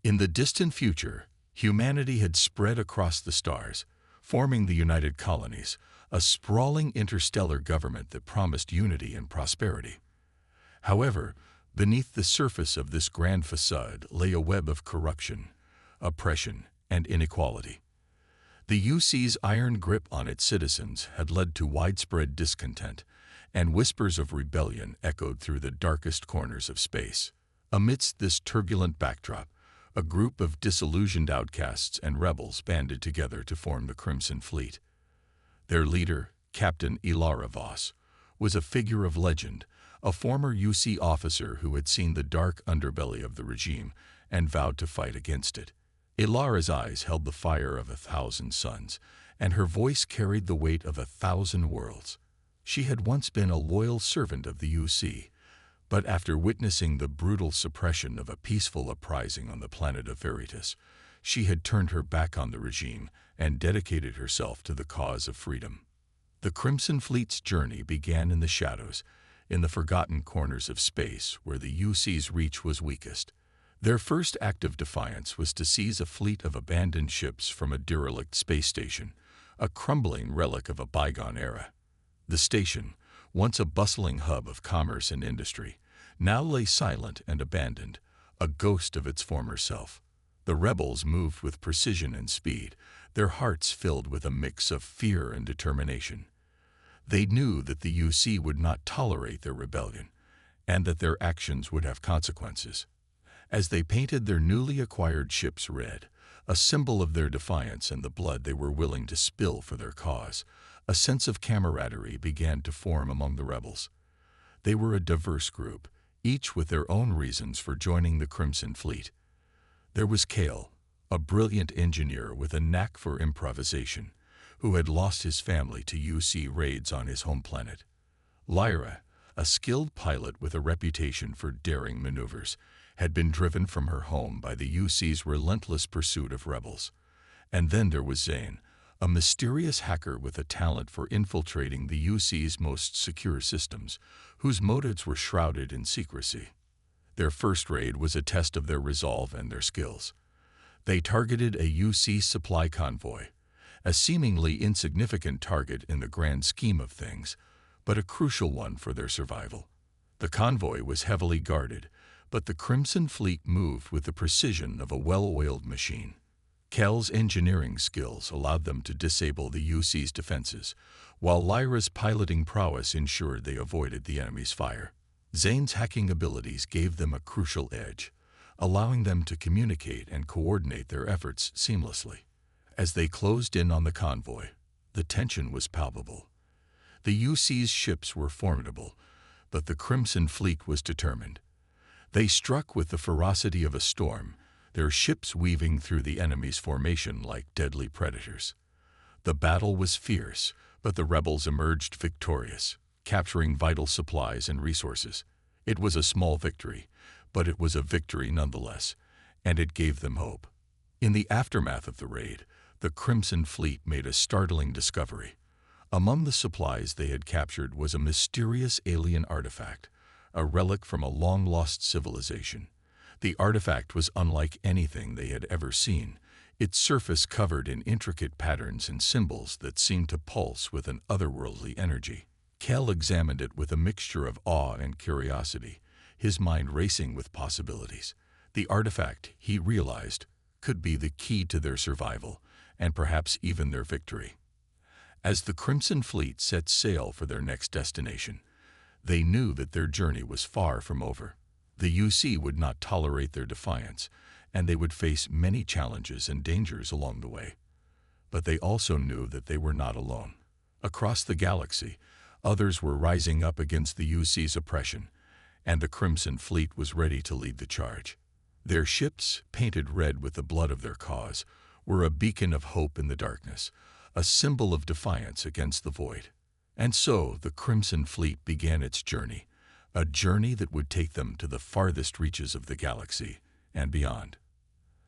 In the distant future, humanity had spread across the stars, forming the United Colonies, a sprawling interstellar government that promised unity and prosperity. However, beneath the surface of this grand facade lay a web of corruption, oppression, and inequality. The UC's iron grip on its citizens had led to widespread discontent, and whispers of rebellion echoed through the darkest corners of space. Amidst this turbulent backdrop, a group of disillusioned outcasts and rebels banded together to form the Crimson Fleet. Their leader, Captain Ilara Voss, was a figure of legend, a former UC officer who had seen the dark underbelly of the regime and vowed to fight against it. Ilara's eyes held the fire of 1,000 suns, and her voice carried the weight of 1,000 worlds. She had once been a loyal servant of the UC, but after witnessing the brutal suppression of a peaceful uprising on the planet of Veritas, she had turned her back on the regime and dedicated herself to the cause of freedom. The Crimson Fleet's journey began in the shadows, in the forgotten corners of space where the UC's reach was weakest. Their first act of defiance was to seize a fleet of abandoned ships from a derelict space station, a crumbling relic of a bygone era. The station, once a bustling hub of commerce and industry, now lay silent and abandoned, a ghost of its former self. The rebels moved with precision and speed, their hearts filled with a mix of fear and determination. They knew that the UC would not tolerate their rebellion, and that their actions would have consequences. As they painted their newly acquired ships red, a symbol of their defiance and the blood they were willing to spill for their cause, a sense of camaraderie began to form among the rebels. They were a diverse group, each with their own reasons for joining the Crimson Fleet. There was Kale, a brilliant engineer with a knack for improvisation, who had lost his family to UC raids on his home planet. Lyra, a skilled pilot with a reputation for daring maneuvers, had been driven from her home by the UC's relentless pursuit of rebels. And then there was Zane, a mysterious hacker with a talent for infiltrating the UC's most secure systems, whose motives were shrouded in secrecy. Their first raid was a test of their resolve and their skills. They targeted a UC supply convoy, a seemingly insignificant target in the grand scheme of things, but a crucial one for their survival. The convoy was heavily guarded, but the Crimson Fleet moved with the precision of a well-oiled machine. Kel's engineering skills allowed them to disable the UC's defenses, while Lyra's piloting prowess ensured they avoided the enemy's fire. Zane's hacking abilities gave them a crucial edge, allowing them to communicate and coordinate their efforts seamlessly. As they closed in on the convoy, the tension was palpable. The UC's ships were formidable, but the Crimson Fleet was determined. They struck with the ferocity of a storm, their ships weaving through the enemy's formation like deadly predators. The battle was fierce, but the rebels emerged victorious, capturing vital supplies and resources. It was a small victory, but it was a victory nonetheless, and it gave them hope. In the aftermath of the raid, the Crimson Fleet made a startling discovery. Among the supplies they had captured was a mysterious alien artifact, a relic from a long-lost civilization. The artifact was unlike anything they had ever seen, its surface covered in intricate patterns and symbols that seemed to pulse with an otherworldly energy. Kel examined it with a mixture of awe and curiosity, his mind racing with possibilities. The artifact, he realized, could be the key to their survival, and perhaps even their victory. As the Crimson Fleet set sail for their next destination, they knew that their journey was far from over. The UC would not tolerate their defiance, and they would face many challenges and dangers along the way. But they also knew that they were not alone. Across the galaxy, others were rising up against the UC's oppression, and the Crimson Fleet was ready to lead the charge. Their ships, painted red with the blood of their cause, were a beacon of hope in the darkness, a symbol of defiance against the void. And so the Crimson Fleet began its journey, a journey that would take them to the farthest reaches of the galaxy and beyond.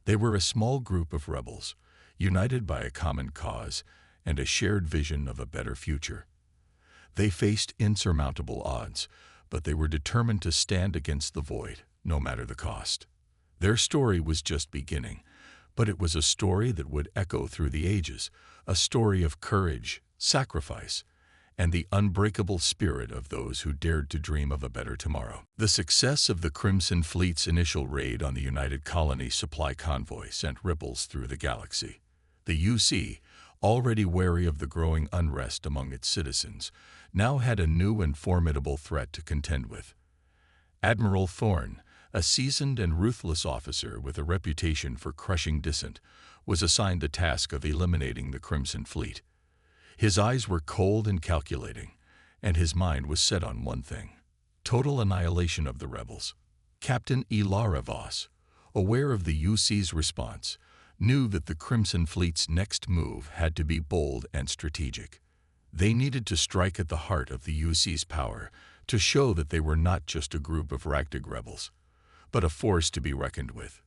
They were a small group of rebels, united by a common cause and a shared vision of a better future. They faced insurmountable odds, but they were determined to stand against the void, no matter the cost. Their story was just beginning, but it was a story that would echo through the ages, a story of courage, sacrifice, and the unbreakable spirit of those who dared to dream of a better tomorrow. The success of the Crimson Fleet's initial raid on the United Colony supply convoy sent ripples through the galaxy. The UC, already wary of the growing unrest among its citizens, now had a new and formidable threat to contend with. Admiral Thorne, a seasoned and ruthless officer with a reputation for crushing dissent, was assigned the task of eliminating the Crimson Fleet. His eyes were cold and calculating, and his mind was set on one thing: total annihilation of the rebels. Captain Ilara Voss, aware of the UC's response, knew that the Crimson Fleet's next move had to be bold and strategic. They needed to strike at the heart of the UC's power to show that they were not just a group of ragtag rebels, but a force to be reckoned with.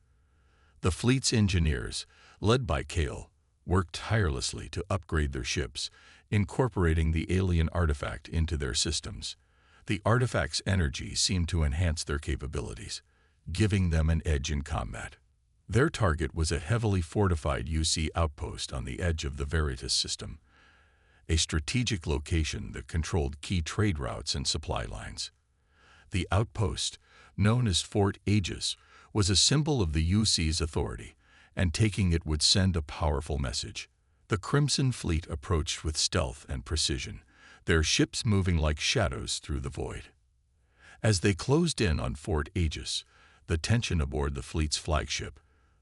The fleet's engineers, led by Kale, worked tirelessly to upgrade their ships, incorporating the alien artifact into their systems. The artifact's energy seemed to enhance their capabilities, giving them an edge in combat. Their target was a heavily fortified UC outpost on the edge of the Veritas system, a strategic location that controlled key trade routes and supply lines. The outpost, known as Fort Aegis, was a symbol of the UC's authority, and taking it would send a powerful message. The Crimson Fleet approached with stealth and precision, their ships moving like shadows through the void. As they closed in on Fort Aegis, the tension aboard the fleet's flagship,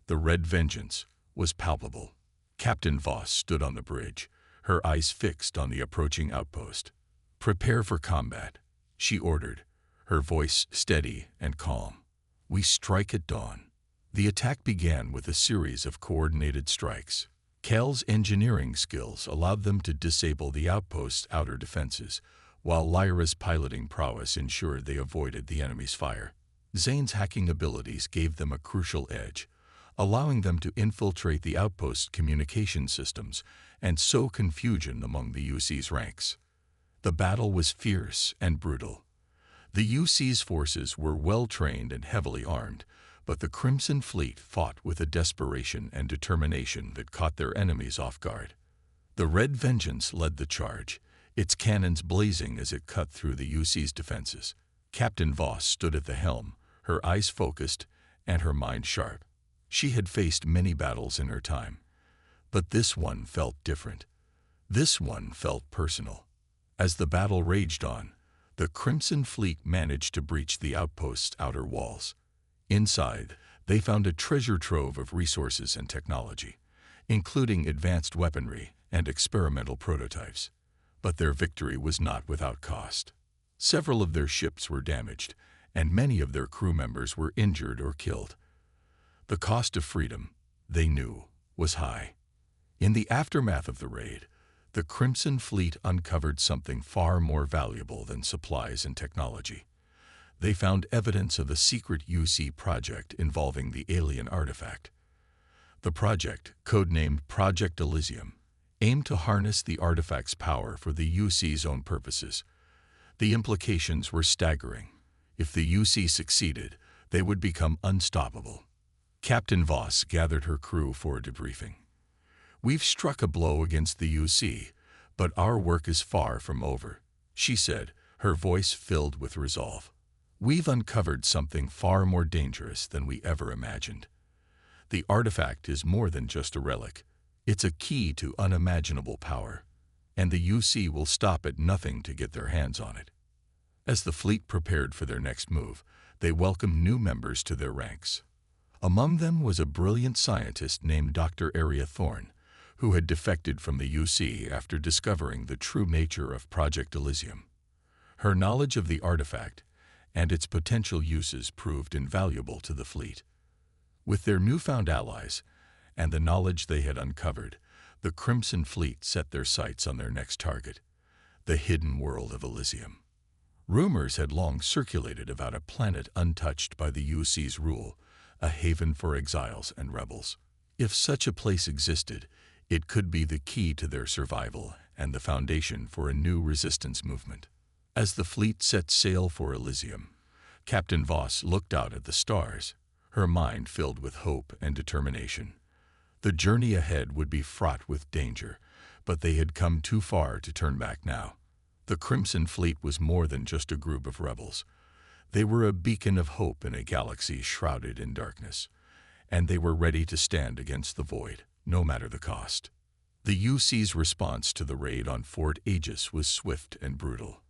the Red Vengeance, was palpable. Captain Voss stood on the bridge, her eyes fixed on the approaching outpost. "Prepare for combat," she ordered, her voice steady and calm. "We strike at dawn." The attack began with a series of coordinated strikes. Kel's engineering skills allowed them to disable the outpost's outer defenses, while Lyra's piloting prowess ensured they avoided the enemy's fire. Zane's hacking abilities gave them a crucial edge, allowing them to infiltrate the outpost's communication systems and sow confusion among the UC's ranks. The battle was fierce and brutal. The UC's forces were well-trained and heavily armed, but the Crimson Fleet fought with a desperation and determination that caught their enemies off guard. The Red Vengeance led the charge, its cannons blazing as it cut through the UC's defenses. Captain Voss stood at the helm, her eyes focused and her mind sharp. She had faced many battles in her time, but this one felt different. This one felt personal. As the battle raged on, the Crimson Fleet managed to breach the outpost's outer walls. Inside, they found a treasure trove of resources and technology, including advanced weaponry and experimental prototypes. But their victory was not without cost. Several of their ships were damaged, and many of their crew members were injured or killed. The cost of freedom, they knew, was high. In the aftermath of the raid, the Crimson Fleet uncovered something far more valuable than supplies and technology. They found evidence of a secret UC project involving the alien artifact. The project, codenamed Project Elysium, aimed to harness the artifact's power for the UC's own purposes. The implications were staggering. If the UC succeeded, they would become unstoppable. Captain Voss gathered her crew for a debriefing. "We've struck a blow against the UC, but our work is far from over," she said, her voice filled with resolve. "We've uncovered something far more dangerous than we ever imagined. The artifact is more than just a relic. It's a key to unimaginable power, and the UC will stop at nothing to get their hands on it." As the fleet prepared for their next move, they welcomed new members to their ranks. Among them was a brilliant scientist named Dr. Aria Thorne, who had defected from the UC after discovering the true nature of Project Elysium. Her knowledge of the artifact and its potential uses proved invaluable to the fleet. With their newfound allies and the knowledge they had uncovered, the Crimson Fleet set their sights on their next target, the hidden world of Elysium. Rumors had long circulated about a planet untouched by the UC's rule, a haven for exiles and rebels. If such a place existed, it could be the key to their survival and the foundation for a new resistance movement. As the fleet set sail for Elysium, Captain Voss looked out at the stars, her mind filled with hope and determination. The journey ahead would be fraught with danger, but they had come too far to turn back now. The Crimson Fleet was more than just a group of rebels. They were a beacon of hope in a galaxy shrouded in darkness, and they were ready to stand against the void, no matter the cost. The UC's response to the raid on Fort Aegis was swift and brutal.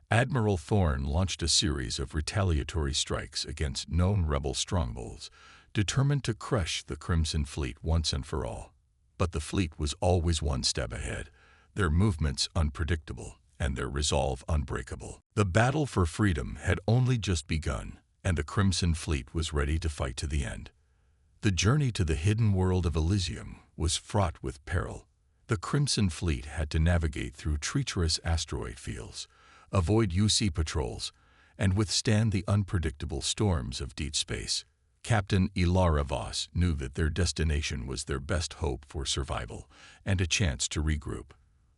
Admiral Thorne launched a series of retaliatory strikes against known rebel strongholds, determined to crush the Crimson Fleet once and for all. But the fleet was always one step ahead, their movements unpredictable and their resolve unbreakable. The battle for freedom had only just begun, and the Crimson Fleet was ready to fight to the end. The journey to the hidden world of Elysium was fraught with peril. The Crimson Fleet had to navigate through treacherous asteroid fields, avoid UC patrols, and withstand the unpredictable storms of deep space. Captain Ilara Voss knew that their destination was their best hope for survival and a chance to regroup.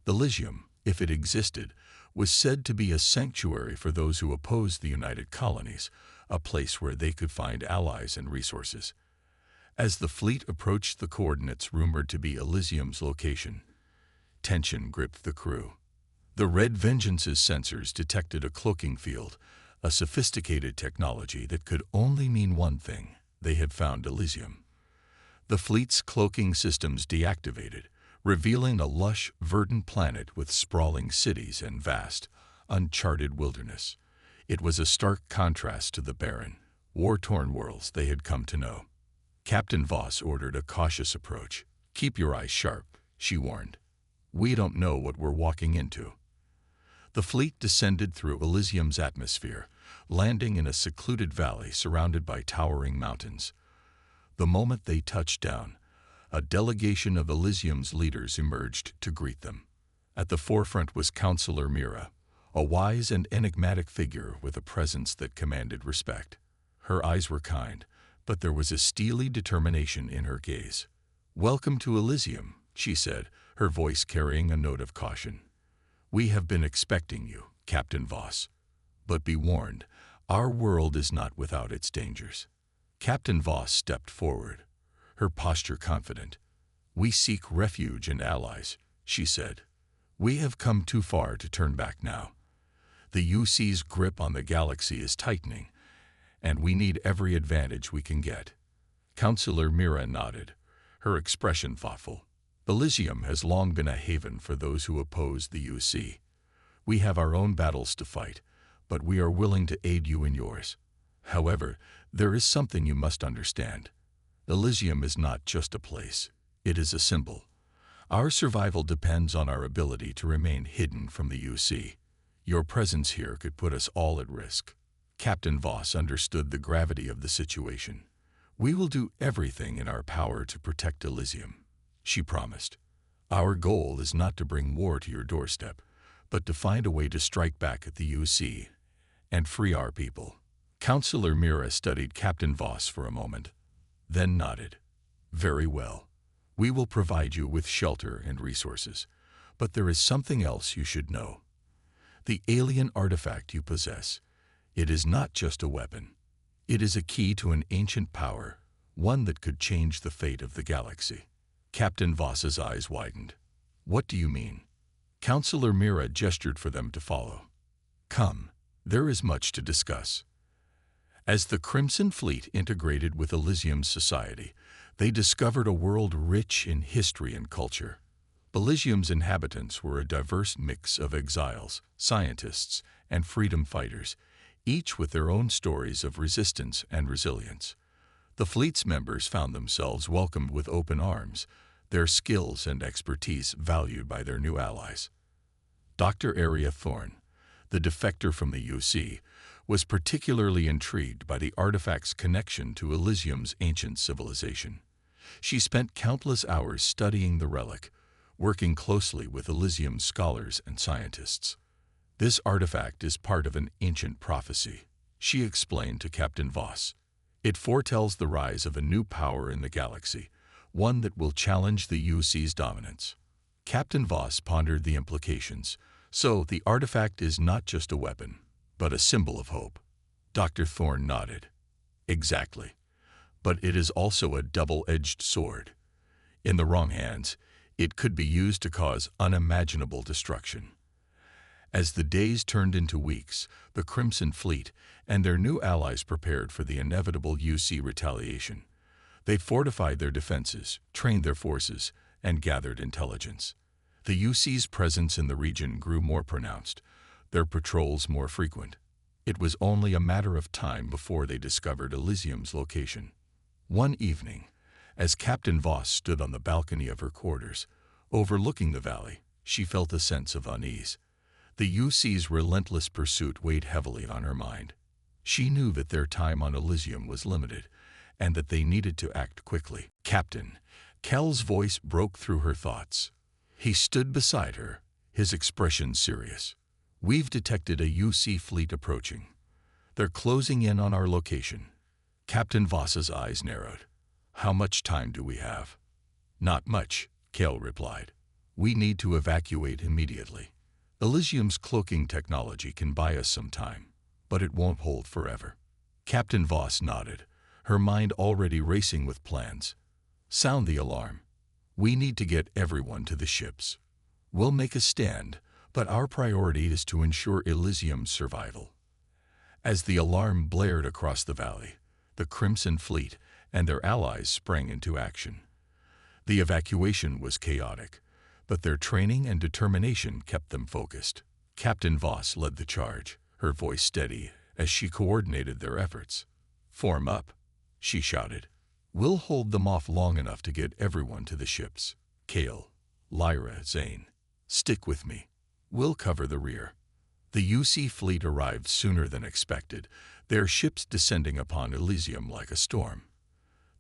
Elysium, if it existed, was said to be a sanctuary for those who opposed the United Colonies, a place where they could find allies and resources. As the fleet approached the coordinates rumored to be Elysium's location, tension gripped the crew. The Red Vengeance's sensors detected a cloaking field, a sophisticated technology that could only mean one thing: they had found Elysium. The fleet's cloaking systems deactivated, revealing a lush, verdant planet with sprawling cities and vast, uncharted wilderness. It was a stark contrast to the barren, war-torn worlds they had come to know. Captain Voss ordered a cautious approach. "Keep your eyes sharp," she warned. "We don't know what we're walking into." The fleet descended through Elysium's atmosphere, landing in a secluded valley surrounded by towering mountains. The moment they touched down, a delegation of Elysium's leaders emerged to greet them. At the forefront was Counselor Mira, a wise and enigmatic figure with a presence that commanded respect. Her eyes were kind, but there was a steely determination in her gaze. "Welcome to Elysium," she said, her voice carrying a note of caution. "We have been expecting you, Captain Voss. But be warned, our world is not without its dangers." Captain Voss stepped forward, her posture confident. "We seek refuge and allies," she said. "We have come too far to turn back now. The UC's grip on the galaxy is tightening, and we need every advantage we can get." Counselor Mira nodded, her expression thoughtful. "Elysium has long been a haven for those who oppose the UC. We have our own battles to fight, but we are willing to aid you in yours. However, there is something you must understand. Elysium is not just a place, it is a symbol. Our survival depends on our ability to remain hidden from the UC. Your presence here could put us all at risk." Captain Voss understood the gravity of the situation. "We will do everything in our power to protect Elysium," she promised. "Our goal is not to bring war to your doorstep, but to find a way to strike back at the UC and free our people." Counselor Mira studied Captain Voss for a moment, then nodded. "Very well. We will provide you with shelter and resources, but there is something else you should know. The alien artifact you possess, it is not just a weapon. It is a key to an ancient power, one that could change the fate of the galaxy." Captain Voss's eyes widened. "What do you mean?" Counselor Mira gestured for them to follow. "Come, there is much to discuss." As the Crimson Fleet integrated with Elysium's society, they discovered a world rich in history and culture. Elysium's inhabitants were a diverse mix of exiles, scientists, and freedom fighters, each with their own stories of resistance and resilience. The fleet's members found themselves welcomed with open arms, their skills and expertise valued by their new allies. Dr. Aria Thorne, the defector from the UC, was particularly intrigued by the artifact's connection to Elysium's ancient civilization. She spent countless hours studying the relic, working closely with Elysium's scholars and scientists. "This artifact is part of an ancient prophecy," she explained to Captain Voss. "It foretells the rise of a new power in the galaxy, one that will challenge the UC's dominance." Captain Voss pondered the implications. "So the artifact is not just a weapon, but a symbol of hope." Dr. Thorne nodded. "Exactly. But it is also a double-edged sword. In the wrong hands, it could be used to cause unimaginable destruction. As the days turned into weeks, the Crimson Fleet and their new allies prepared for the inevitable UC retaliation. They fortified their defenses, trained their forces, and gathered intelligence. The UC's presence in the region grew more pronounced, their patrols more frequent. It was only a matter of time before they discovered Elysium's location. One evening, as Captain Voss stood on the balcony of her quarters, overlooking the valley, she felt a sense of unease. The UC's relentless pursuit weighed heavily on her mind. She knew that their time on Elysium was limited, and that they needed to act quickly. "Captain," Kel's voice broke through her thoughts. He stood beside her, his expression serious. "We've detected a UC fleet approaching. They're closing in on our location." Captain Voss's eyes narrowed. "How much time do we have?" "Not much," Kel replied. "We need to evacuate immediately. Elysium's cloaking technology can buy us some time, but it won't hold forever." Captain Voss nodded, her mind already racing with plans. "Sound the alarm. We need to get everyone to the ships. We'll make a stand, but our priority is to ensure Elysium's survival." As the alarm blared across the valley, the Crimson Fleet and their allies sprang into action. The evacuation was chaotic, but their training and determination kept them focused. Captain Voss led the charge, her voice steady as she coordinated their efforts. "Form up," she shouted. "We'll hold them off long enough to get everyone to the ships. Kale, Lyra, Zane, stick with me. We'll cover the rear." The UC fleet arrived sooner than expected, their ships descending upon Elysium like a storm.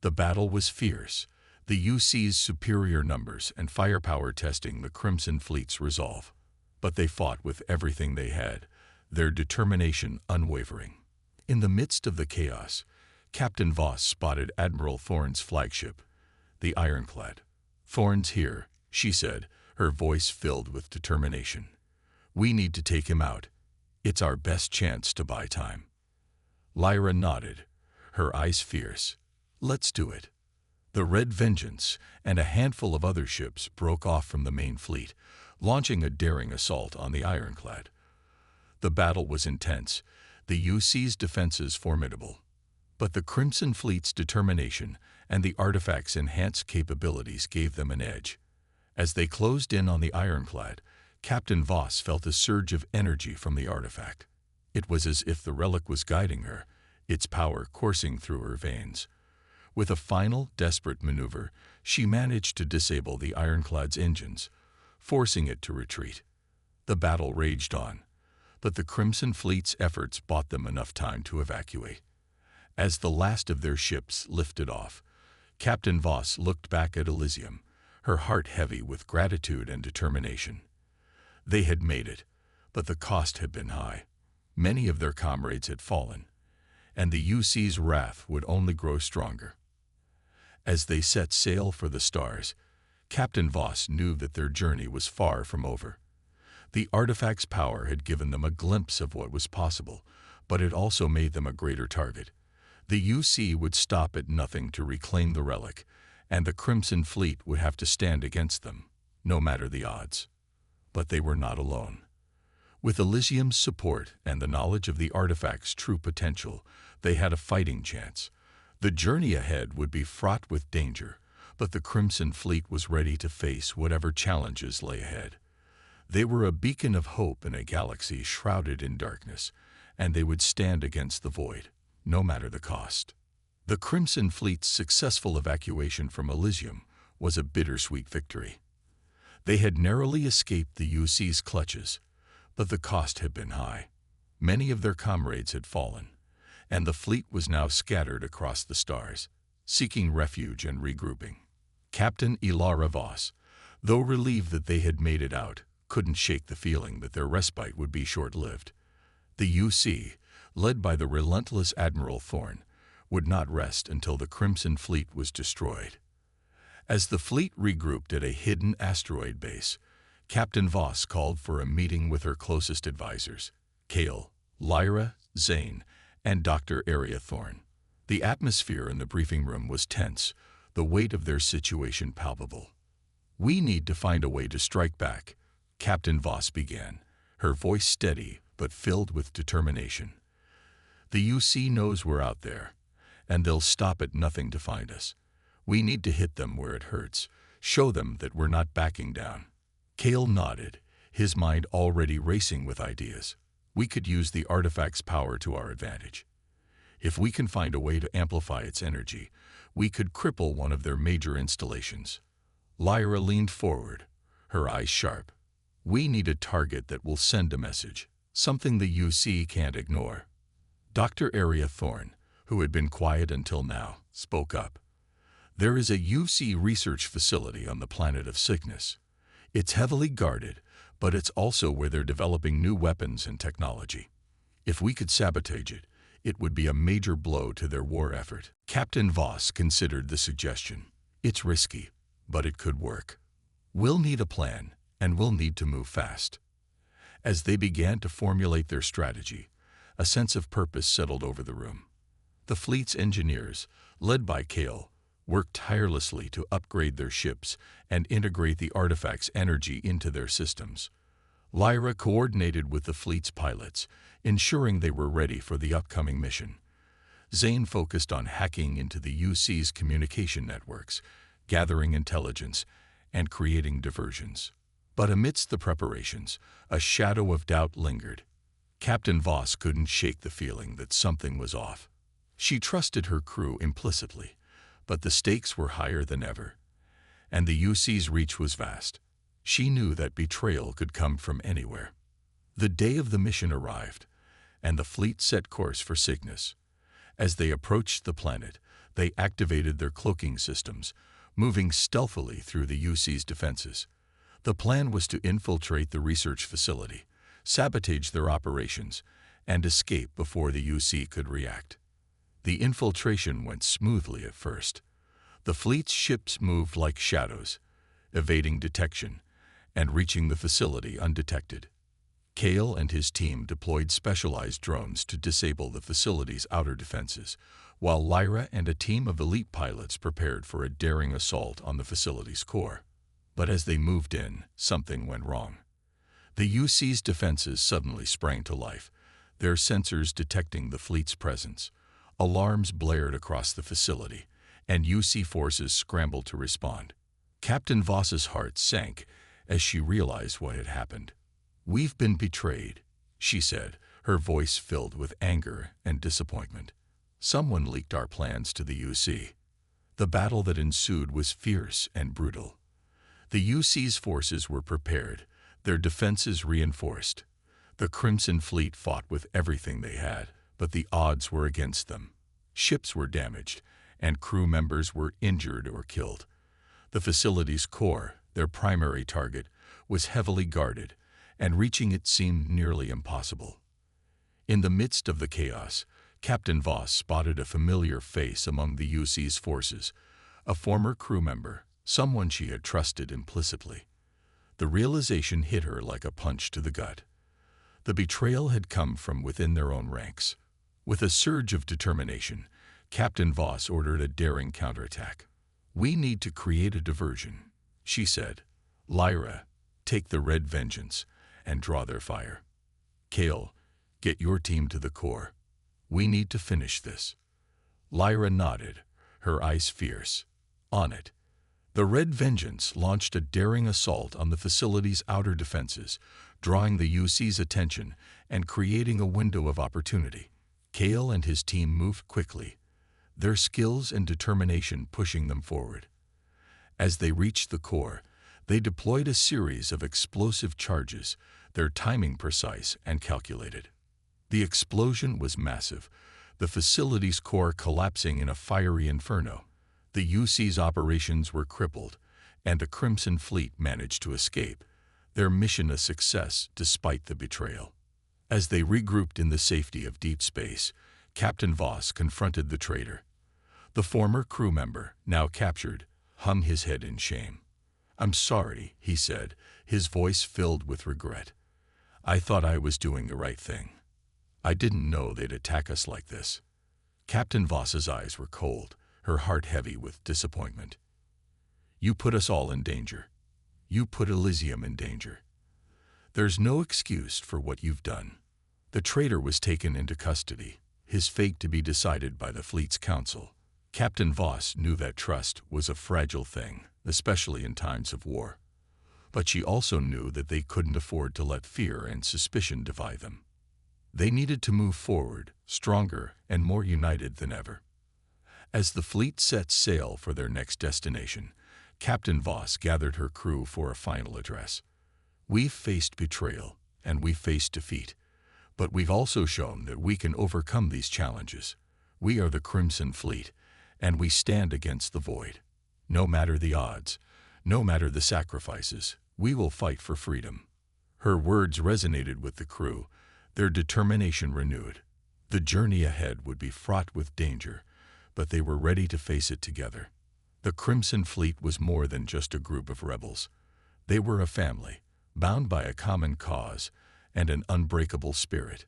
The battle was fierce, the UC's superior numbers and firepower testing the Crimson Fleet's resolve. But they fought with everything they had, their determination unwavering. In the midst of the chaos, Captain Voss spotted Admiral Thorne's flagship, the Ironclad. "Thorne's here," she said, her voice filled with determination. "We need to take him out. It's our best chance to buy time." Lyra nodded, her eyes fierce. "Let's do it." The Red Vengeance and a handful of other ships broke off from the main fleet, launching a daring assault on the Ironclad. The battle was intense, the UC's defenses formidable. But the Crimson Fleet's determination and the artifact's enhanced capabilities gave them an edge. As they closed in on the Ironclad, Captain Voss felt a surge of energy from the artifact. It was as if the relic was guiding her, its power coursing through her veins. With a final, desperate maneuver, she managed to disable the Ironclad's engines, forcing it to retreat. The battle raged on, but the Crimson Fleet's efforts bought them enough time to evacuate. As the last of their ships lifted off, Captain Voss looked back at Elysium, her heart heavy with gratitude and determination. They had made it, but the cost had been high. Many of their comrades had fallen, and the UC's wrath would only grow stronger. As they set sail for the stars, Captain Voss knew that their journey was far from over. The artifact's power had given them a glimpse of what was possible, but it also made them a greater target. The UC would stop at nothing to reclaim the relic, and the Crimson Fleet would have to stand against them, no matter the odds. But they were not alone. With Elysium's support and the knowledge of the artifact's true potential, they had a fighting chance. The journey ahead would be fraught with danger, but the Crimson Fleet was ready to face whatever challenges lay ahead. They were a beacon of hope in a galaxy shrouded in darkness, and they would stand against the void, no matter the cost. The Crimson Fleet's successful evacuation from Elysium was a bittersweet victory. They had narrowly escaped the UC's clutches, but the cost had been high. Many of their comrades had fallen, and the fleet was now scattered across the stars, seeking refuge and regrouping. Captain Ilara Voss, though relieved that they had made it out, couldn't shake the feeling that their respite would be short-lived. The UC, led by the relentless Admiral Thorne, would not rest until the Crimson Fleet was destroyed. As the fleet regrouped at a hidden asteroid base, Captain Voss called for a meeting with her closest advisors, Kale, Lyra, Zane, and Dr. Aria Thorne. The atmosphere in the briefing room was tense, the weight of their situation palpable. "We need to find a way to strike back," Captain Voss began, her voice steady but filled with determination. "The UC knows we're out there, and they'll stop at nothing to find us. We need to hit them where it hurts, show them that we're not backing down." Cale nodded, his mind already racing with ideas. "We could use the artifact's power to our advantage. If we can find a way to amplify its energy, we could cripple one of their major installations." Lyra leaned forward, her eyes sharp. "We need a target that will send a message, something the UC can't ignore." Dr. Aria Thorne, who had been quiet until now, spoke up. "There is a UC research facility on the planet of Cygnus. It's heavily guarded, but it's also where they're developing new weapons and technology. If we could sabotage it, it would be a major blow to their war effort." Captain Voss considered the suggestion. "It's risky, but it could work. We'll need a plan, and we'll need to move fast." As they began to formulate their strategy, a sense of purpose settled over the room. The fleet's engineers, led by Cale, worked tirelessly to upgrade their ships and integrate the artifact's energy into their systems. Lyra coordinated with the fleet's pilots, ensuring they were ready for the upcoming mission. Zane focused on hacking into the UC's communication networks, gathering intelligence, and creating diversions. But amidst the preparations, a shadow of doubt lingered. Captain Voss couldn't shake the feeling that something was off. She trusted her crew implicitly, but the stakes were higher than ever, and the UC's reach was vast. She knew that betrayal could come from anywhere. The day of the mission arrived, and the fleet set course for Cygnus. As they approached the planet, they activated their cloaking systems, moving stealthily through the UC's defenses. The plan was to infiltrate the research facility, sabotage their operations, and escape before the UC could react. The infiltration went smoothly at first. The fleet's ships moved like shadows, evading detection and reaching the facility undetected. Cale and his team deployed specialized drones to disable the facility's outer defenses, while Lyra and a team of elite pilots prepared for a daring assault on the facility's core. But as they moved in, something went wrong. The UC's defenses suddenly sprang to life, their sensors detecting the fleet's presence. Alarms blared across the facility, and UC forces scrambled to respond. Captain Voss's heart sank as she realized what had happened. "We've been betrayed," she said, her voice filled with anger and disappointment. "Someone leaked our plans to the UC." The battle that ensued was fierce and brutal. The UC's forces were prepared, their defenses reinforced. The Crimson Fleet fought with everything they had, but the odds were against them. Ships were damaged, and crew members were injured or killed. The facility's core, their primary target, was heavily guarded, and reaching it seemed nearly impossible. In the midst of the chaos, Captain Voss spotted a familiar face among the UC's forces, a former crew member, someone she had trusted implicitly. The realization hit her like a punch to the gut. The betrayal had come from within their own ranks. With a surge of determination, Captain Voss ordered a daring counterattack. "We need to create a diversion," she said. "Lyra, take the Red Vengeance and draw their fire. Cale, get your team to the core. We need to finish this." Lyra nodded, her eyes fierce. On it. The Red Vengeance launched a daring assault on the facility's outer defenses, drawing the UC's attention and creating a window of opportunity. Cale and his team moved quickly, their skills and determination pushing them forward. As they reached the core, they deployed a series of explosive charges, their timing precise and calculated. The explosion was massive, the facility's core collapsing in a fiery inferno. The UC's operations were crippled, and the Crimson Fleet managed to escape, their mission a success despite the betrayal. As they regrouped in the safety of deep space, Captain Voss confronted the traitor. The former crew member, now captured, hung his head in shame. "I'm sorry," he said, his voice filled with regret. "I thought I was doing the right thing. I didn't know they'd attack us like this." Captain Voss's eyes were cold, her heart heavy with disappointment. You put us all in danger. You put Elysium in danger. There's no excuse for what you've done. The traitor was taken into custody, his fate to be decided by the fleet's council. Captain Voss knew that trust was a fragile thing, especially in times of war. But she also knew that they couldn't afford to let fear and suspicion divide them. They needed to move forward, stronger and more united than ever. As the fleet set sail for their next destination, Captain Voss gathered her crew for a final address. We've faced betrayal, and we've faced defeat, but we've also shown that we can overcome these challenges. We are the Crimson Fleet, and we stand against the void. No matter the odds, no matter the sacrifices, we will fight for freedom. Her words resonated with the crew, their determination renewed. The journey ahead would be fraught with danger, but they were ready to face it together. The Crimson Fleet was more than just a group of rebels. They were a family, bound by a common cause and an unbreakable spirit,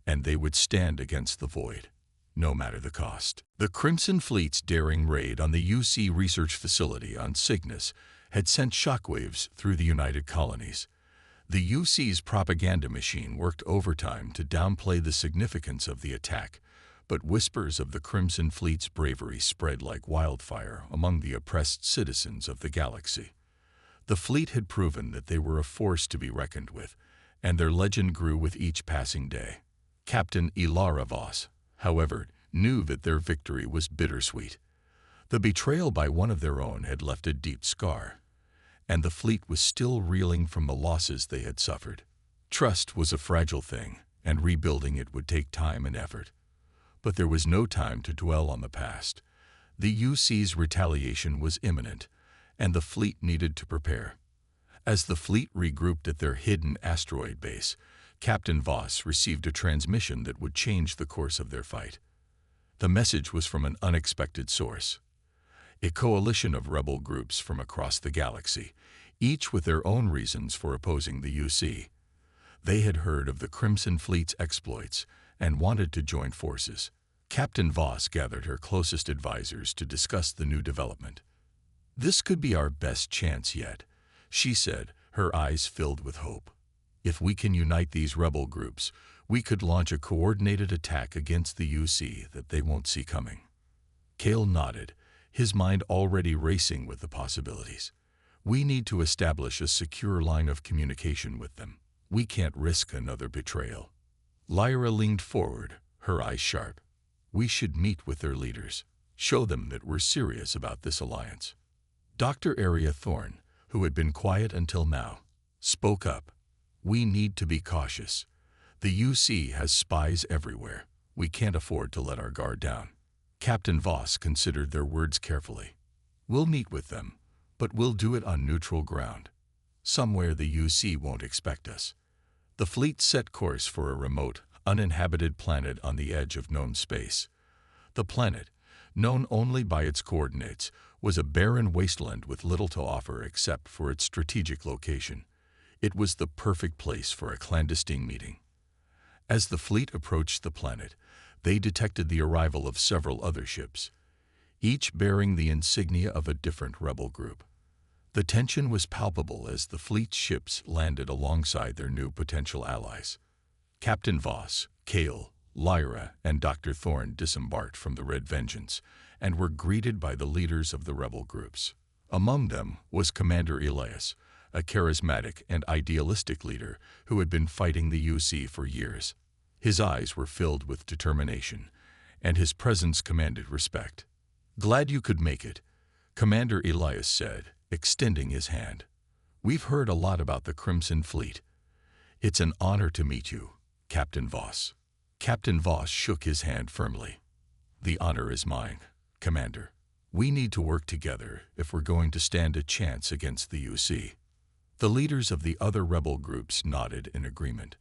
and they would stand against the void, no matter the cost. The Crimson Fleet's daring raid on the UC research facility on Cygnus had sent shockwaves through the United Colonies. The UC's propaganda machine worked overtime to downplay the significance of the attack, but whispers of the Crimson Fleet's bravery spread like wildfire among the oppressed citizens of the galaxy. The fleet had proven that they were a force to be reckoned with, and their legend grew with each passing day. Captain Ilara Voss, however, knew that their victory was bittersweet. The betrayal by one of their own had left a deep scar, and the fleet was still reeling from the losses they had suffered. Trust was a fragile thing, and rebuilding it would take time and effort. But there was no time to dwell on the past. The UC's retaliation was imminent, and the fleet needed to prepare. As the fleet regrouped at their hidden asteroid base, Captain Voss received a transmission that would change the course of their fight. The message was from an unexpected source. A coalition of rebel groups from across the galaxy, each with their own reasons for opposing the UC. They had heard of the Crimson Fleet's exploits and wanted to join forces. Captain Voss gathered her closest advisors to discuss the new development. "This could be our best chance yet," she said, her eyes filled with hope. "If we can unite these rebel groups, we could launch a coordinated attack against the UC that they won't see coming." Cale nodded, his mind already racing with the possibilities. "We need to establish a secure line of communication with them. We can't risk another betrayal." Lyra leaned forward, her eyes sharp. "We should meet with their leaders, show them that we're serious about this alliance." Dr. Aria Thorne, who had been quiet until now, spoke up. "We need to be cautious. The UC has spies everywhere. We can't afford to let our guard down." Captain Voss considered their words carefully. "We'll meet with them, but we'll do it on neutral ground. Somewhere the UC won't expect us." The fleet set course for a remote, uninhabited planet on the edge of known space. The planet, known only by its coordinates, was a barren wasteland with little to offer except for its strategic location. It was the perfect place for a clandestine meeting. As the fleet approached the planet, they detected the arrival of several other ships, each bearing the insignia of a different rebel group. The tension was palpable as the fleet's ships landed alongside their new potential allies. Captain Voss, Cale, Lyra, and Dr. Thorne disembarked from the Red Vengeance and were greeted by the leaders of the rebel groups. Among them was Commander Elias, a charismatic and idealistic leader who had been fighting the UC for years. His eyes were filled with determination, and his presence commanded respect. "Glad you could make it," Commander Elias said, extending his hand. "We've heard a lot about the Crimson Fleet. It's an honor to meet you, Captain Voss." Captain Voss shook his hand firmly. "The honor is mine, Commander. We need to work together if we're going to stand a chance against the UC." The leaders of the other rebel groups nodded in agreement.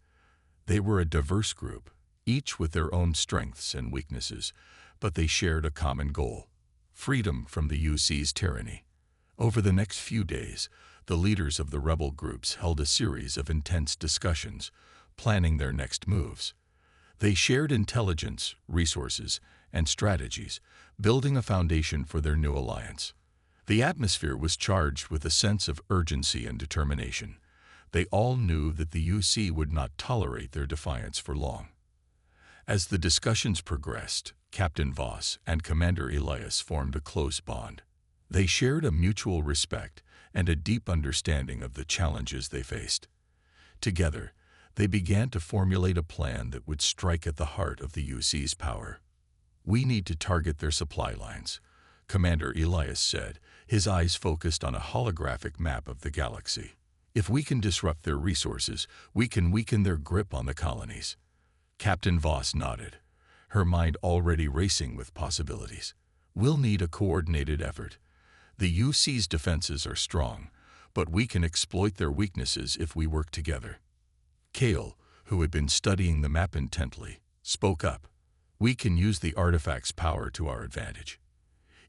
They were a diverse group, each with their own strengths and weaknesses, but they shared a common goal: freedom from the UC's tyranny. Over the next few days, the leaders of the rebel groups held a series of intense discussions, planning their next moves. They shared intelligence, resources, and strategies, building a foundation for their new alliance. The atmosphere was charged with a sense of urgency and determination. They all knew that the UC would not tolerate their defiance for long. As the discussions progressed, Captain Voss and Commander Elias formed a close bond. They shared a mutual respect and a deep understanding of the challenges they faced. Together, they began to formulate a plan that would strike at the heart of the UC's power. "We need to target their supply lines," Commander Elias said, his eyes focused on a holographic map of the galaxy. "If we can disrupt their resources, we can weaken their grip on the colonies." Captain Voss nodded, her mind already racing with possibilities. "We'll need a coordinated effort. The UC's defenses are strong, but we can exploit their weaknesses if we work together." Kale, who had been studying the map intently, spoke up. "We can use the artifact's power to our advantage.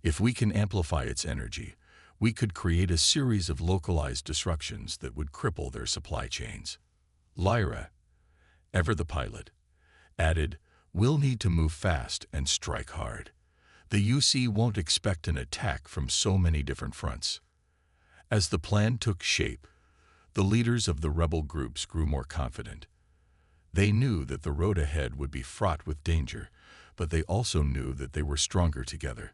If we can amplify its energy, we could create a series of localized disruptions that would cripple their supply chains." Lyra, ever the pilot, added, "We'll need to move fast and strike hard. The UC won't expect an attack from so many different fronts." As the plan took shape, the leaders of the rebel groups grew more confident. They knew that the road ahead would be fraught with danger, but they also knew that they were stronger together.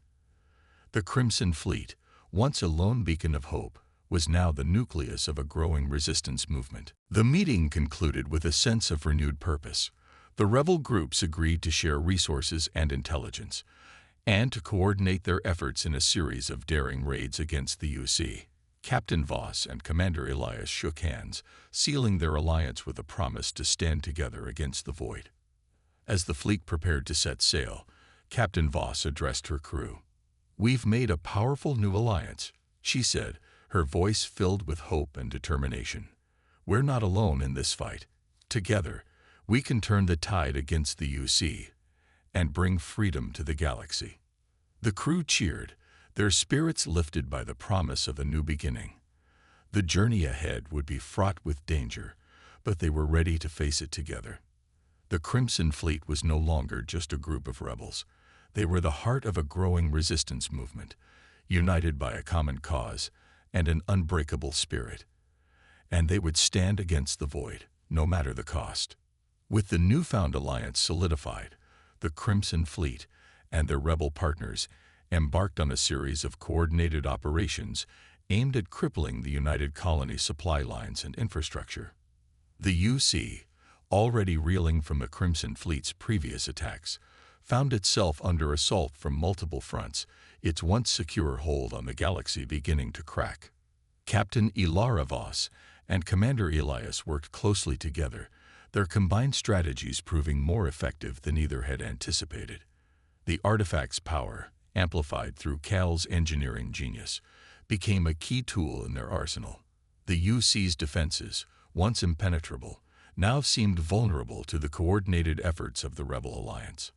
The Crimson Fleet, once a lone beacon of hope, was now the nucleus of a growing resistance movement. The meeting concluded with a sense of renewed purpose. The rebel groups agreed to share resources and intelligence, and to coordinate their efforts in a series of daring raids against the UC. Captain Voss and Commander Elias shook hands, sealing their alliance with a promise to stand together against the Void. As the fleet prepared to set sail, Captain Voss addressed her crew. "We've made a powerful new alliance," she said, her voice filled with hope and determination. "We're not alone in this fight. Together, we can turn the tide against the UC and bring freedom to the galaxy." The crew cheered, their spirits lifted by the promise of a new beginning. The journey ahead would be fraught with danger, but they were ready to face it together. The Crimson Fleet was no longer just a group of rebels. They were the heart of a growing resistance movement, united by a common cause and an unbreakable spirit. And they would stand against the Void, no matter the cost. With the newfound alliance solidified, the Crimson Fleet and their rebel partners embarked on a series of coordinated operations aimed at crippling the United Colony's supply lines and infrastructure. The UC, already reeling from the Crimson Fleet's previous attacks, found itself under assault from multiple fronts, its once secure hold on the galaxy beginning to crack. Captain Ilara Voss and Commander Elias worked closely together, their combined strategies proving more effective than either had anticipated. The artifact's power, amplified through Cal's engineering genius, became a key tool in their arsenal. The UC's defenses, once impenetrable, now seemed vulnerable to the coordinated efforts of the rebel alliance.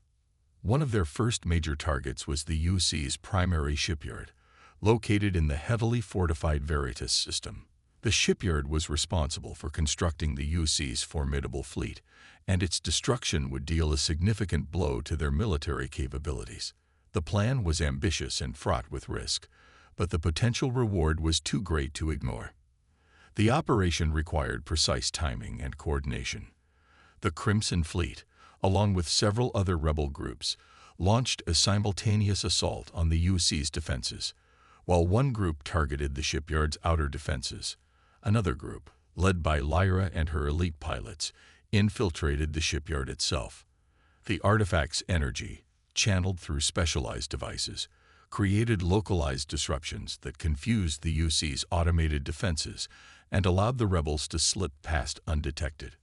One of their first major targets was the UC's primary shipyard, located in the heavily fortified Veritas system. The shipyard was responsible for constructing the UC's formidable fleet, and its destruction would deal a significant blow to their military capabilities. The plan was ambitious and fraught with risk, but the potential reward was too great to ignore. The operation required precise timing and coordination. The Crimson Fleet, along with several other rebel groups, launched a simultaneous assault on the UC's defenses. While one group targeted the shipyard's outer defenses, another group, led by Lyra and her elite pilots, infiltrated the shipyard itself. The artifact's energy, channeled through specialized devices, created localized disruptions that confused the UC's automated defenses and allowed the rebels to slip past undetected.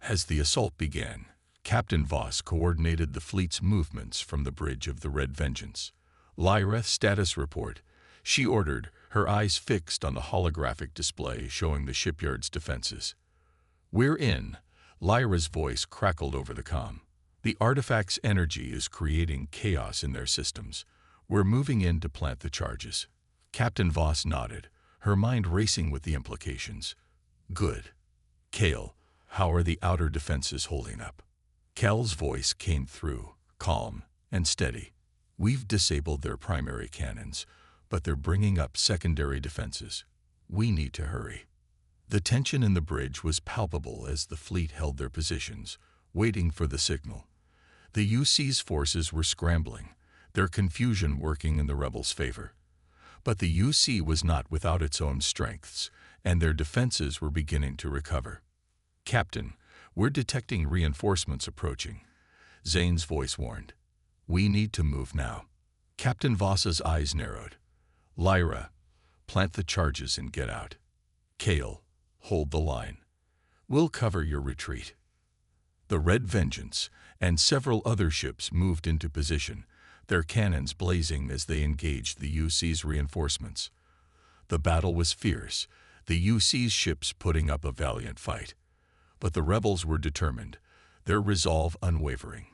As the assault began, Captain Voss coordinated the fleet's movements from the bridge of the Red Vengeance. Lyra, status report. She ordered, her eyes fixed on the holographic display showing the shipyard's defenses. "We're in," Lyra's voice crackled over the comm. "The artifact's energy is creating chaos in their systems. We're moving in to plant the charges." Captain Voss nodded, her mind racing with the implications. "Good. Kale, how are the outer defenses holding up?" Cal's voice came through, calm and steady. We've disabled their primary cannons, but they're bringing up secondary defenses. We need to hurry. The tension in the bridge was palpable as the fleet held their positions, waiting for the signal. The UC's forces were scrambling, their confusion working in the rebels' favor. But the UC was not without its own strengths, and their defenses were beginning to recover. "Captain, we're detecting reinforcements approaching," Zane's voice warned. "We need to move now." Captain Voss's eyes narrowed. "Lyra, plant the charges and get out. Kale, hold the line. We'll cover your retreat." The Red Vengeance and several other ships moved into position, their cannons blazing as they engaged the UC's reinforcements. The battle was fierce, the UC's ships putting up a valiant fight. But the rebels were determined, their resolve unwavering.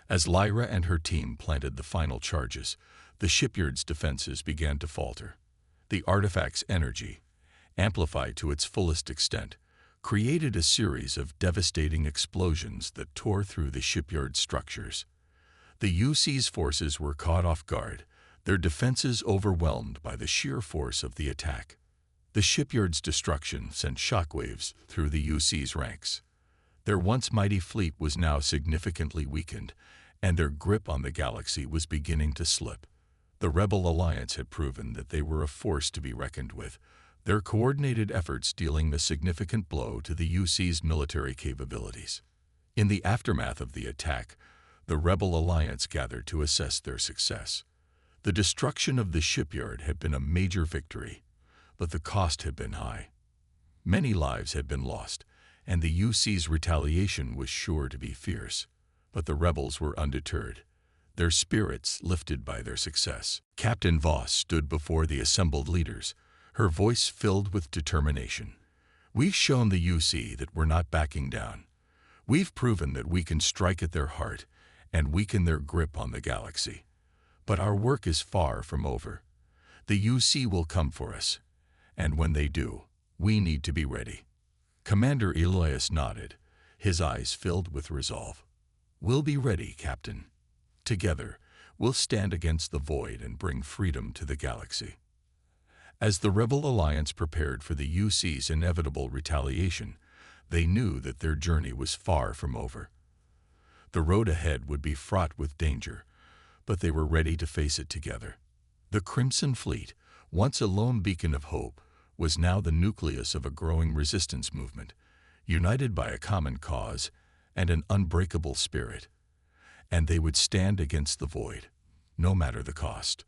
As Lyra and her team planted the final charges, the shipyard's defenses began to falter. The artifact's energy, amplified to its fullest extent, created a series of devastating explosions that tore through the shipyard structures. The UC's forces were caught off guard, their defenses overwhelmed by the sheer force of the attack. The shipyard's destruction sent shockwaves through the UC's ranks. Their once mighty fleet was now significantly weakened, and their grip on the galaxy was beginning to slip. The Rebel Alliance had proven that they were a force to be reckoned with, their coordinated efforts dealing a significant blow to the UC's military capabilities. In the aftermath of the attack, the Rebel Alliance gathered to assess their success. The destruction of the shipyard had been a major victory, but the cost had been high. Many lives had been lost, and the UC's retaliation was sure to be fierce. But the rebels were undeterred, their spirits lifted by their success. Captain Voss stood before the assembled leaders, her voice filled with determination. "We've shown the UC that we're not backing down. We've proven that we can strike at their heart and weaken their grip on the galaxy. But our work is far from over. The UC will come for us, and when they do, we need to be ready." Commander Elias nodded, his eyes filled with resolve. "We'll be ready, Captain. Together, we'll stand against the void and bring freedom to the galaxy." As the Rebel Alliance prepared for the UC's inevitable retaliation, they knew that their journey was far from over. The road ahead would be fraught with danger, but they were ready to face it together. The Crimson Fleet, once a lone beacon of hope, was now the nucleus of a growing resistance movement, united by a common cause and an unbreakable spirit. And they would stand against the void, no matter the cost.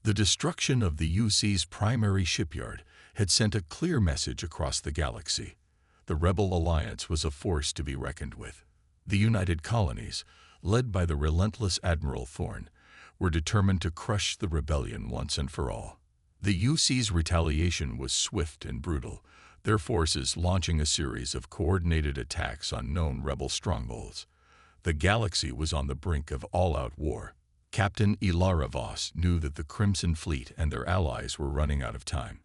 The destruction of the UC's primary shipyard had sent a clear message across the galaxy. The Rebel Alliance was a force to be reckoned with. The United Colonies, led by the relentless Admiral Thorne, were determined to crush the rebellion once and for all. The UC's retaliation was swift and brutal, their forces launching a series of coordinated attacks on known rebel strongholds. The galaxy was on the brink of all-out war. Captain Ilara Voss knew that the Crimson Fleet and their allies were running out of time.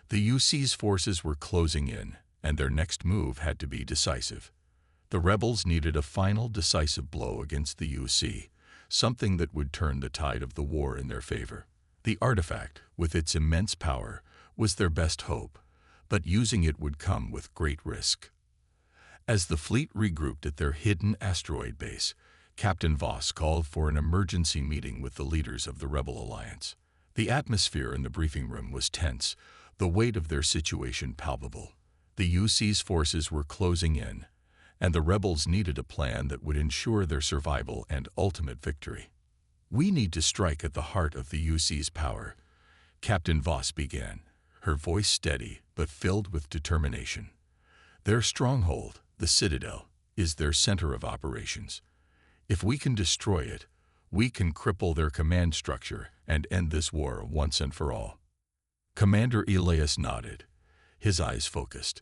The UC's forces were closing in, and their next move had to be decisive. The rebels needed a final decisive blow against the UC, something that would turn the tide of the war in their favor. The artifact, with its immense power, was their best hope, but using it would come with great risk. As the fleet regrouped at their hidden asteroid base, Captain Voss called for an emergency meeting with the leaders of the Rebel Alliance. The atmosphere in the briefing room was tense, the weight of their situation palpable. The UC's forces were closing in, and the rebels needed a plan that would ensure their survival and ultimate victory. "We need to strike at the heart of the UC's power," Captain Voss began, her voice steady but filled with determination. "Their stronghold, the Citadel, is their center of operations. If we can destroy it, we can cripple their command structure and end this war once and for all." Commander Elias nodded, his eyes focused.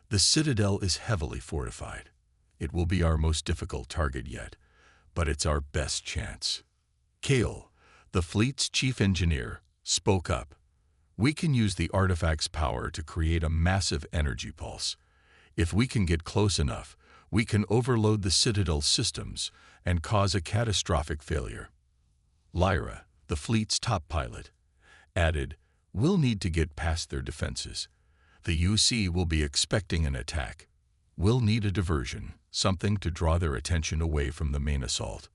"The Citadel is heavily fortified. It will be our most difficult target yet, but it's our best chance." Kale, the fleet's chief engineer, spoke up. "We can use the artifact's power to create a massive energy pulse. If we can get close enough, we can overload the Citadel's systems and cause a catastrophic failure. Lyra, the fleet's top pilot, added, "We'll need to get past their defenses. The UC will be expecting an attack. We'll need a diversion, something to draw their attention away from the main assault."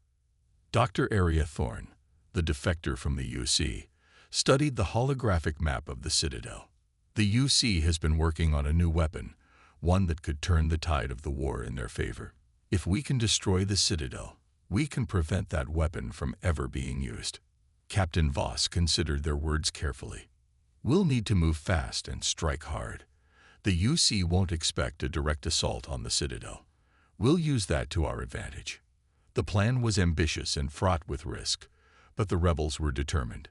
Dr. Aria Thorne, the defector from the UC, studied the holographic map of the Citadel. The UC has been working on a new weapon, one that could turn the tide of the war in their favor. If we can destroy the Citadel, we can prevent that weapon from ever being used. Captain Voss considered their words carefully. "We'll need to move fast and strike hard. The UC won't expect a direct assault on the Citadel. We'll use that to our advantage." The plan was ambitious and fraught with risk, but the rebels were determined.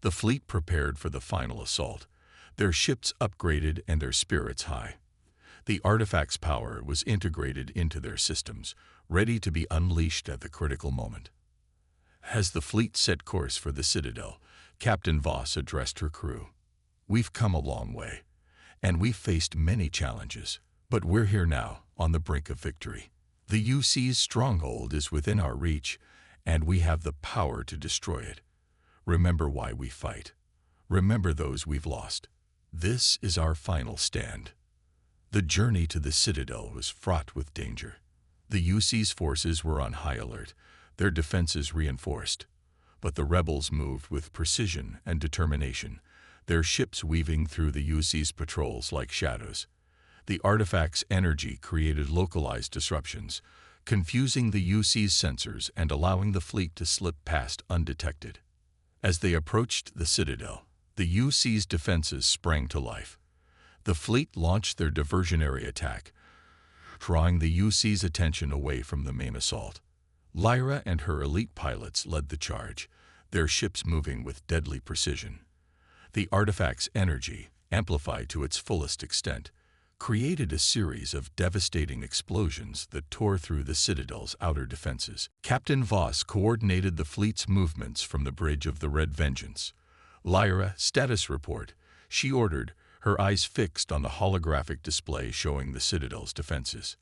The fleet prepared for the final assault, their ships upgraded and their spirits high. The artifact's power was integrated into their systems, ready to be unleashed at the critical moment. As the fleet set course for the Citadel, Captain Voss addressed her crew. "We've come a long way, and we've faced many challenges, but we're here now, on the brink of victory. The UC's stronghold is within our reach, and we have the power to destroy it. Remember why we fight. Remember those we've lost. This is our final stand." The journey to the Citadel was fraught with danger. The UC's forces were on high alert, their defenses reinforced. But the rebels moved with precision and determination, their ships weaving through the UC's patrols like shadows. The artifact's energy created localized disruptions, confusing the UC's sensors and allowing the fleet to slip past undetected. As they approached the Citadel, the UC's defenses sprang to life. The fleet launched their diversionary attack, drawing the UC's attention away from the main assault. Lyra and her elite pilots led the charge, their ships moving with deadly precision. The artifact's energy, amplified to its fullest extent, created a series of devastating explosions that tore through the Citadel's outer defenses. Captain Voss coordinated the fleet's movements from the bridge of the Red Vengeance. "Lyra, status report," she ordered, her eyes fixed on the holographic display showing the Citadel's defenses.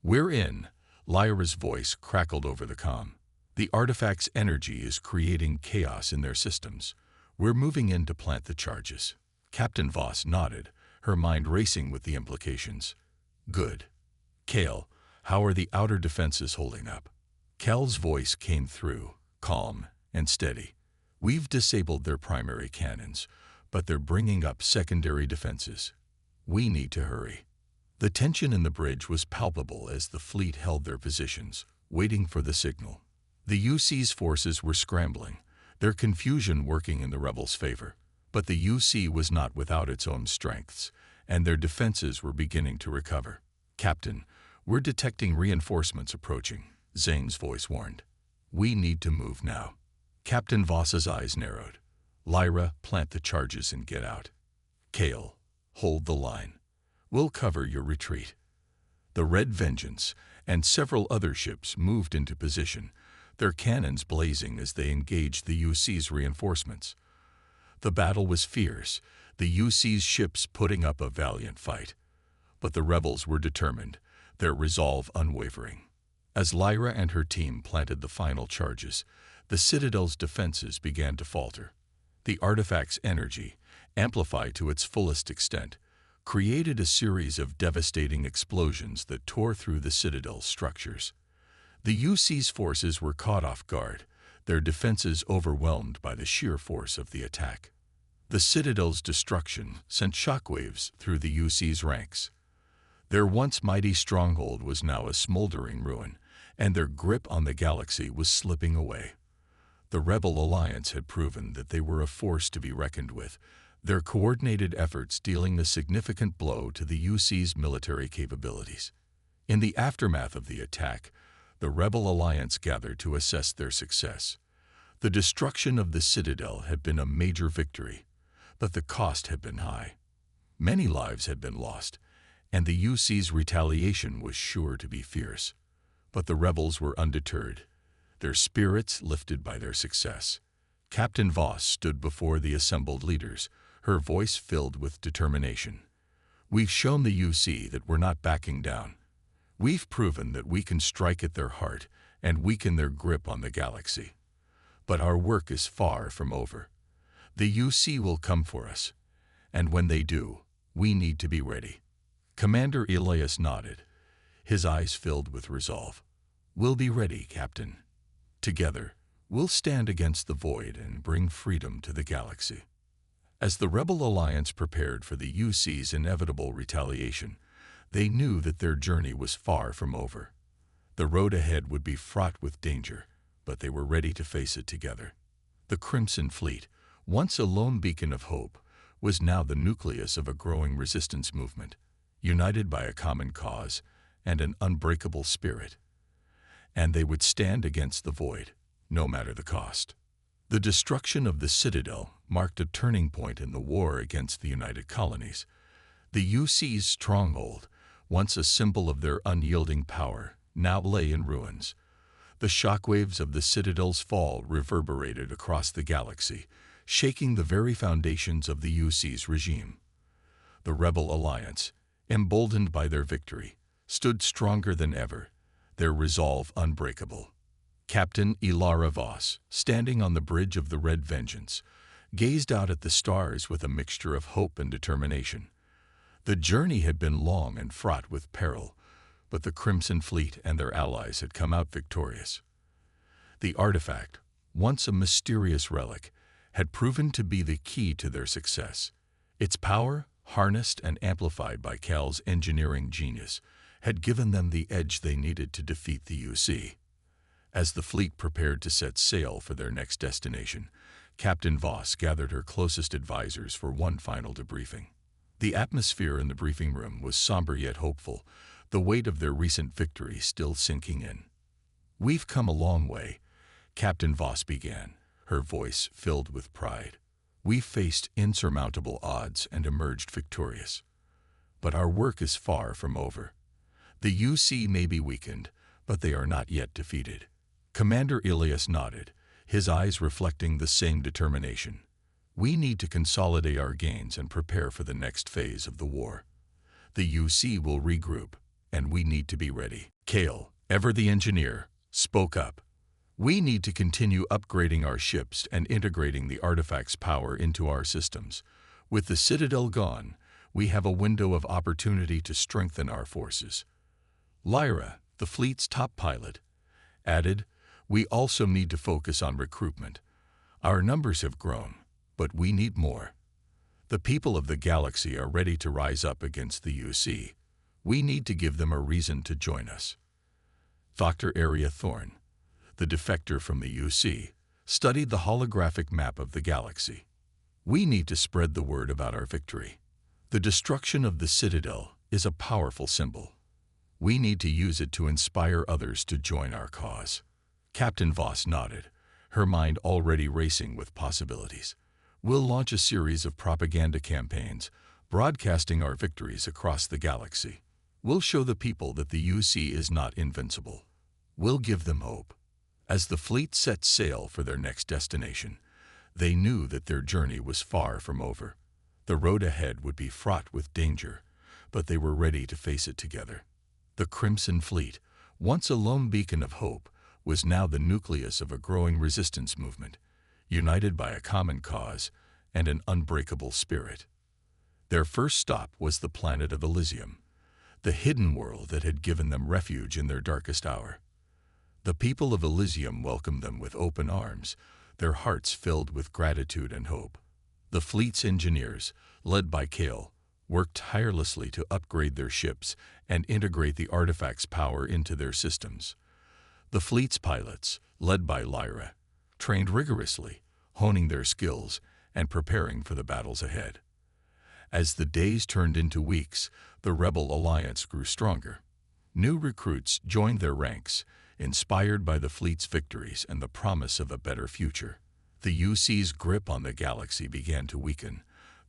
"We're in," Lyra's voice crackled over the comm. "The artifact's energy is creating chaos in their systems. We're moving in to plant the charges." Captain Voss nodded, her mind racing with the implications. "Good. Kale, how are the outer defenses holding up?" Kel's voice came through, calm and steady. "We've disabled their primary cannons, but they're bringing up secondary defenses. We need to hurry." The tension in the bridge was palpable as the fleet held their positions, waiting for the signal. The UC's forces were scrambling, their confusion working in the rebels' favor. But the UC was not without its own strengths, and their defenses were beginning to recover. "Captain, we're detecting reinforcements approaching," Zane's voice warned. "We need to move now." Captain Voss's eyes narrowed. "Lyra, plant the charges and get out. Kale, hold the line. We'll cover your retreat." The Red Vengeance and several other ships moved into position, their cannons blazing as they engaged the UC's reinforcements. The battle was fierce, the UC's ships putting up a valiant fight. But the rebels were determined, their resolve unwavering. As Lyra and her team planted the final charges, the Citadel's defenses began to falter. The artifact's energy, amplified to its fullest extent, created a series of devastating explosions that tore through the Citadel's structures. The UC's forces were caught off guard, their defenses overwhelmed by the sheer force of the attack. The Citadel's destruction sent shockwaves through the UC's ranks. Their once mighty stronghold was now a smoldering ruin, and their grip on the galaxy was slipping away. The Rebel Alliance had proven that they were a force to be reckoned with, their coordinated efforts dealing a significant blow to the UC's military capabilities. In the aftermath of the attack, the Rebel Alliance gathered to assess their success. The destruction of the Citadel had been a major victory, but the cost had been high. Many lives had been lost, and the UC's retaliation was sure to be fierce. But the rebels were undeterred, their spirits lifted by their success. Captain Voss stood before the assembled leaders, her voice filled with determination. "We've shown the UC that we're not backing down. We've proven that we can strike at their heart and weaken their grip on the galaxy. But our work is far from over. The UC will come for us, and when they do, we need to be ready. Commander Elias nodded, his eyes filled with resolve. We'll be ready, Captain. Together, we'll stand against the void and bring freedom to the galaxy. As the Rebel Alliance prepared for the UC's inevitable retaliation, they knew that their journey was far from over. The road ahead would be fraught with danger, but they were ready to face it together. The Crimson Fleet, once a lone beacon of hope, was now the nucleus of a growing resistance movement, united by a common cause and an unbreakable spirit. And they would stand against the void, no matter the cost. The destruction of the Citadel marked a turning point in the war against the United Colonies. The UC's stronghold, once a symbol of their unyielding power, now lay in ruins. The shockwaves of the Citadel's fall reverberated across the galaxy, shaking the very foundations of the UC's regime. The Rebel Alliance, emboldened by their victory, stood stronger than ever, their resolve unbreakable. Captain Ilara Voss, standing on the bridge of the Red Vengeance, gazed out at the stars with a mixture of hope and determination. The journey had been long and fraught with peril, but the Crimson Fleet and their allies had come out victorious. The artifact, once a mysterious relic, had proven to be the key to their success. Its power, harnessed and amplified by Cal's engineering genius, had given them the edge they needed to defeat the UC. As the fleet prepared to set sail for their next destination, Captain Voss gathered her closest advisors for one final debriefing. The atmosphere in the briefing room was somber yet hopeful, the weight of their recent victory still sinking in. "We've come a long way," Captain Voss began, her voice filled with pride. "We've faced insurmountable odds and emerged victorious. But our work is far from over. The UC may be weakened, but they are not yet defeated." Commander Elias nodded, his eyes reflecting the same determination. "We need to consolidate our gains and prepare for the next phase of the war. The UC will regroup, and we need to be ready." Cal, ever the engineer, spoke up. "We need to continue upgrading our ships and integrating the artifact's power into our systems. With the Citadel gone, we have a window of opportunity to strengthen our forces." Lyra, the fleet's top pilot, added, "We also need to focus on recruitment. Our numbers have grown, but we need more. The people of the galaxy are ready to rise up against the UC. We need to give them a reason to join us." Dr. Aria Thorne, the defector from the UC, studied the holographic map of the galaxy. "We need to spread the word about our victory. The destruction of the Citadel is a powerful symbol. We need to use it to inspire others to join our cause." Captain Voss nodded, her mind already racing with possibilities. "We'll launch a series of propaganda campaigns, broadcasting our victories across the galaxy. We'll show the people that the UC is not invincible. We'll give them hope." As the fleet set sail for their next destination, they knew that their journey was far from over. The road ahead would be fraught with danger, but they were ready to face it together. The Crimson Fleet, once a lone beacon of hope, was now the nucleus of a growing resistance movement, united by a common cause and an unbreakable spirit. Their first stop was the planet of Elysium, the hidden world that had given them refuge in their darkest hour. The people of Elysium welcomed them with open arms, their hearts filled with gratitude and hope. The fleet's engineers, led by Cal, worked tirelessly to upgrade their ships and integrate the artifact's power into their systems. The fleet's pilots, led by Lyra, trained rigorously, honing their skills and preparing for the battles ahead. As the days turned into weeks, the Rebel Alliance grew stronger. New recruits joined their ranks, inspired by the fleet's victories and the promise of a better future. The UC's grip on the galaxy began to weaken,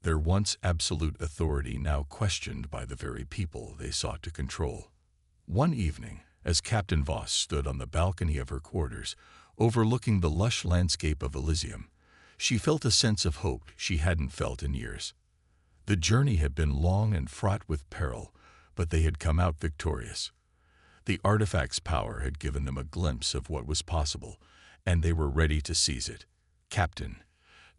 their once absolute authority now questioned by the very people they sought to control. One evening, as Captain Voss stood on the balcony of her quarters, overlooking the lush landscape of Elysium, she felt a sense of hope she hadn't felt in years. The journey had been long and fraught with peril, but they had come out victorious. The artifact's power had given them a glimpse of what was possible, and they were ready to seize it. "Captain."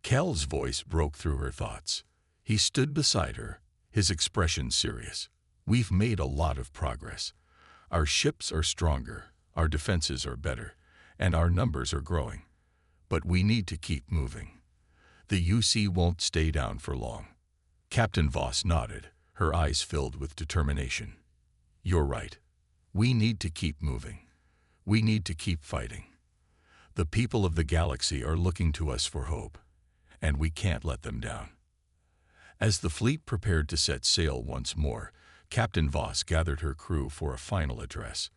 Kel's voice broke through her thoughts. He stood beside her, his expression serious. "We've made a lot of progress. Our ships are stronger, our defenses are better, and our numbers are growing. But we need to keep moving. The UC won't stay down for long." Captain Voss nodded, her eyes filled with determination. "You're right. We need to keep moving. We need to keep fighting. The people of the galaxy are looking to us for hope, and we can't let them down." As the fleet prepared to set sail once more, Captain Voss gathered her crew for a final address.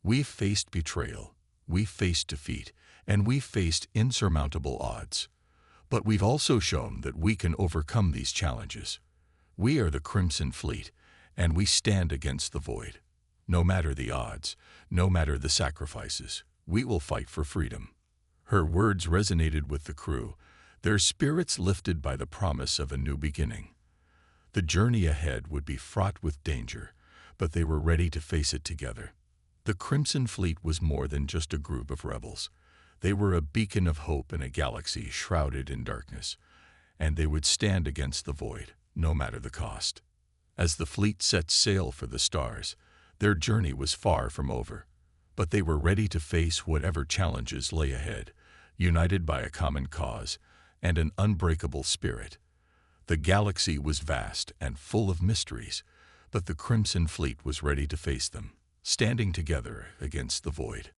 "We've faced betrayal, we've faced defeat, and we've faced insurmountable odds. But we've also shown that we can overcome these challenges. We are the Crimson Fleet, and we stand against the void. No matter the odds, no matter the sacrifices, we will fight for freedom." Her words resonated with the crew, their spirits lifted by the promise of a new beginning. The journey ahead would be fraught with danger, but they were ready to face it together. The Crimson Fleet was more than just a group of rebels. They were a beacon of hope in a galaxy shrouded in darkness, and they would stand against the void, no matter the cost. As the fleet set sail for the stars, their journey was far from over, but they were ready to face whatever challenges lay ahead, united by a common cause and an unbreakable spirit. The galaxy was vast and full of mysteries, but the Crimson Fleet was ready to face them, standing together against the void.